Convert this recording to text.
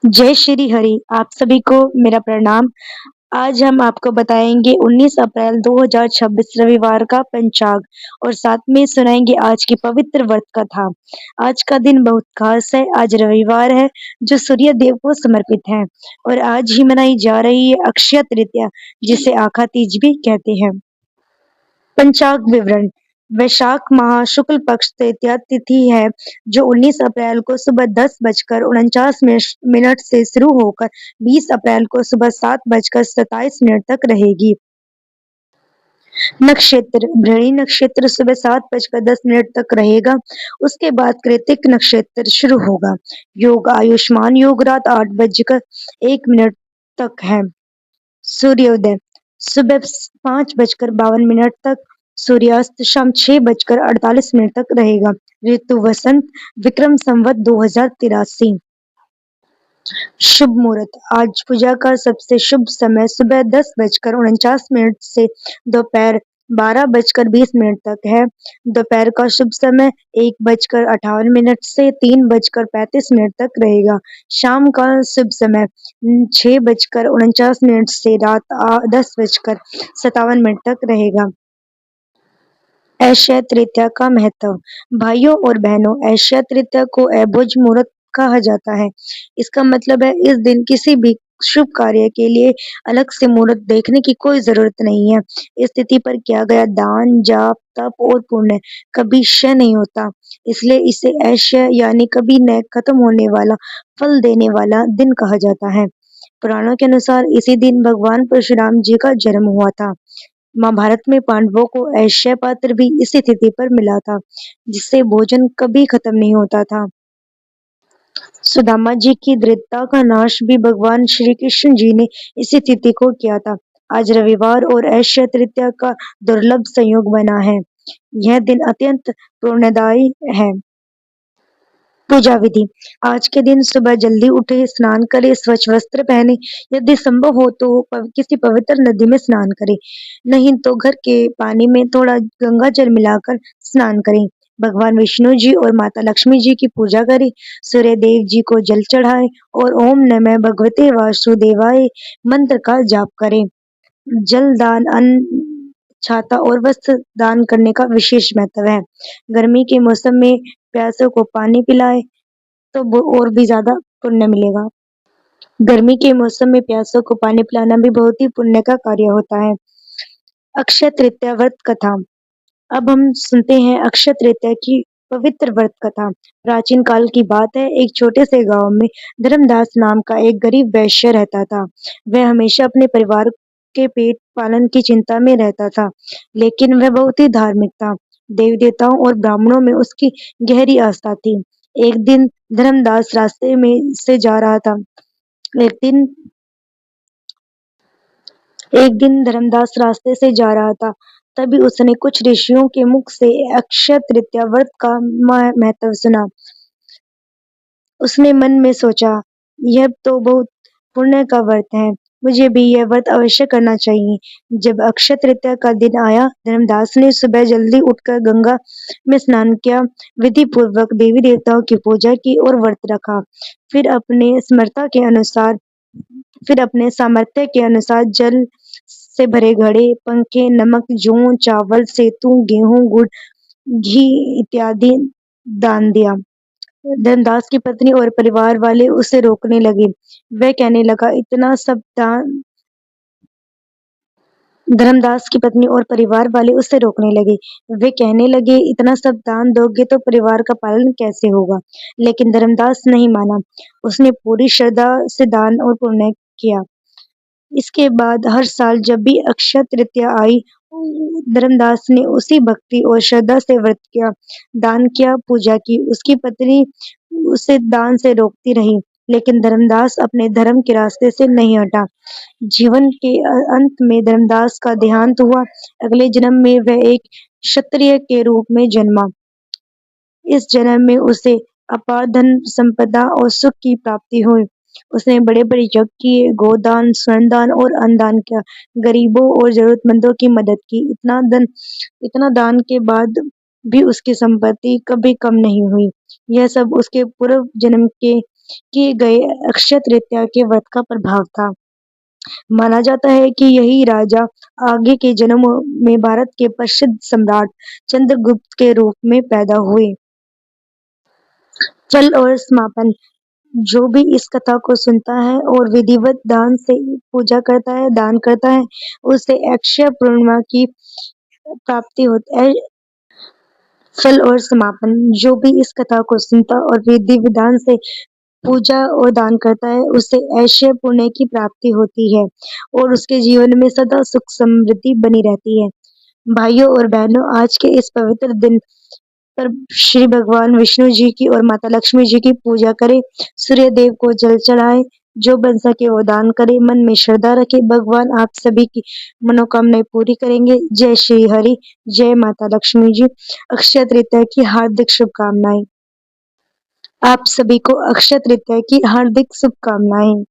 जय श्री हरि, आप सभी को मेरा प्रणाम। आज हम आपको बताएंगे 19 अप्रैल 2026 रविवार का पंचांग और साथ में सुनाएंगे आज की पवित्र व्रत कथा। आज का दिन बहुत खास है। आज रविवार है जो सूर्य देव को समर्पित है और आज ही मनाई जा रही है अक्षय तृतीया, जिसे आखा तीज भी कहते हैं। पंचांग विवरण। वैशाख माह शुक्ल पक्ष तृतीया तिथि है जो 19 अप्रैल को सुबह 10:49 से शुरू होकर 20 अप्रैल को सुबह 7:27 तक रहेगी। नक्षत्र भृणी नक्षत्र सुबह 7:10 तक रहेगा। उसके बाद कृतिक नक्षत्र शुरू होगा। योग आयुष्मान योग रात 8:01 तक है। सूर्योदय सुबह 5:52 तक, सूर्यास्त शाम 6:48 तक रहेगा। ऋतु वसंत, विक्रम संवत 2083। शुभ मुहूर्त। आज पूजा का सबसे शुभ समय सुबह 10:49 से दोपहर 12:20 तक है। दोपहर का शुभ समय 1:58 से 3:35 तक रहेगा। शाम का शुभ समय 6:49 से रात 10:57 तक रहेगा। अक्षय तृतीया का महत्व। भाइयों और बहनों, अक्षय तृतीया को अभुज मुहूर्त कहा जाता है। इसका मतलब है इस दिन किसी भी शुभ कार्य के लिए अलग से मुहूर्त देखने की कोई जरूरत नहीं है। इस तिथि पर किया गया दान, जाप, तप और पुण्य कभी क्षय नहीं होता। इसलिए इसे अक्षय यानी कभी न खत्म होने वाला, फल देने वाला दिन कहा जाता है। पुराणों के अनुसार इसी दिन भगवान परशुराम जी का जन्म हुआ था। महाभारत में पांडवों को अक्षय पात्र भी इसी तिथि पर मिला था, जिससे भोजन कभी खत्म नहीं होता था। सुदामा जी की दृढ़ता का नाश भी भगवान श्री कृष्ण जी ने इसी तिथि को किया था। आज रविवार और अक्षय तृतीया का दुर्लभ संयोग बना है। यह दिन अत्यंत पुण्यदायी है। पूजा विधि। आज के दिन सुबह जल्दी उठे, स्नान करें, स्वच्छ वस्त्र पहने, यदि संभव हो तो किसी पवित्र नदी में स्नान करें, नहीं तो घर के पानी में थोड़ा गंगा जल मिलाकर स्नान करें। भगवान विष्णु जी और माता लक्ष्मी जी की पूजा करें, सूर्य देव जी को जल चढ़ाएं और ओम नमः भगवते वासुदेवाय मंत्र का जाप करें। जल दान, अन्न, छाता और वस्त्र दान करने का विशेष महत्व है। गर्मी के मौसम में प्यासों को पानी पिलाएं तो वो और भी ज्यादा पुण्य मिलेगा। गर्मी के मौसम में प्यासों को पानी पिलाना भी बहुत ही पुण्य का कार्य होता है। अक्षय तृतीया व्रत कथा। अब हम सुनते हैं अक्षय तृतीया की पवित्र व्रत कथा। प्राचीन काल की बात है। एक छोटे से गांव में धर्मदास नाम का एक गरीब वैश्य रहता था। वह हमेशा अपने परिवार के पेट पालन की चिंता में रहता था, लेकिन वह बहुत ही धार्मिक था। देवी देवताओं और ब्राह्मणों में उसकी गहरी आस्था थी। एक दिन धर्मदास रास्ते में से जा रहा था। एक दिन एक दिन धर्मदास रास्ते से जा रहा था। तभी उसने कुछ ऋषियों के मुख से अक्षय तृतीया व्रत का महत्व सुना। उसने मन में सोचा, यह तो बहुत पुण्य का व्रत है, मुझे भी यह व्रत अवश्य करना चाहिए। जब अक्षय तृतीया का दिन आया, धर्मदास ने सुबह जल्दी उठकर गंगा में स्नान किया, विधि पूर्वक देवी देवताओं की पूजा की और व्रत रखा। फिर अपने समर्था के अनुसार फिर अपने सामर्थ्य के अनुसार जल से भरे घड़े, पंखे, नमक, जौ, चावल, सेतु, गेहूं, गुड़, घी इत्यादि दान दिया। धनदास की पत्नी और परिवार वाले उसे रोकने लगे। वह कहने लगा, इतना सब दान धर्मदास की पत्नी और परिवार वाले उससे रोकने लगे। वे कहने लगे, इतना सब दान दोगे तो परिवार का पालन कैसे होगा? लेकिन धर्मदास नहीं माना। उसने पूरी श्रद्धा से दान और पुण्य किया। इसके बाद हर साल जब भी अक्षय तृतीया आई, धर्मदास ने उसी भक्ति और श्रद्धा से व्रत किया, दान किया, पूजा की। उसकी पत्नी उसे दान से रोकती रही, लेकिन धर्मदास अपने धर्म के रास्ते से नहीं हटा। जीवन के अंत में धर्मदास का देहांत हुआ। अगले जन्म में वह एक क्षत्रिय के रूप में जन्मा। इस जन्म में उसे अपार धन संपदा और सुख की प्राप्ति हुई। उसने बड़े बड़े यज्ञ किए, गोदान, स्वर्ण और अन्नदान किया, गरीबों और जरूरतमंदों की मदद की। इतना दान के बाद भी उसकी संपत्ति कभी कम नहीं हुई। यह सब उसके पूर्व जन्म के किए गए अक्षय तृतीया के व्रत का प्रभाव था। माना जाता है कि यही राजा आगे के जन्मों में भारत के प्रसिद्ध सम्राट चंद्रगुप्त के रूप में पैदा हुए। फल और समापन। जो भी इस कथा को सुनता है और विधिवत दान से पूजा करता है, दान करता है, उसे अक्षय पूर्णिमा की प्राप्ति होती है। फल और समापन। जो भी इस कथा को सुनता और विधि विधान से पूजा और दान करता है, उसे ऐश्वर्य पुण्य की प्राप्ति होती है और उसके जीवन में सदा सुख समृद्धि बनी रहती है। भाइयों और बहनों, आज के इस पवित्र दिन पर श्री भगवान विष्णु जी की और माता लक्ष्मी जी की पूजा करें, सूर्य देव को जल चढ़ाएं, जो बन सके वो दान करें, मन में श्रद्धा रखें, भगवान आप सभी की मनोकामनाएं पूरी करेंगे। जय श्री हरि, जय माता लक्ष्मी जी। अक्षय तृतीया की हार्दिक शुभकामनाएं। आप सभी को अक्षय तृतीया की हार्दिक शुभकामनाएं।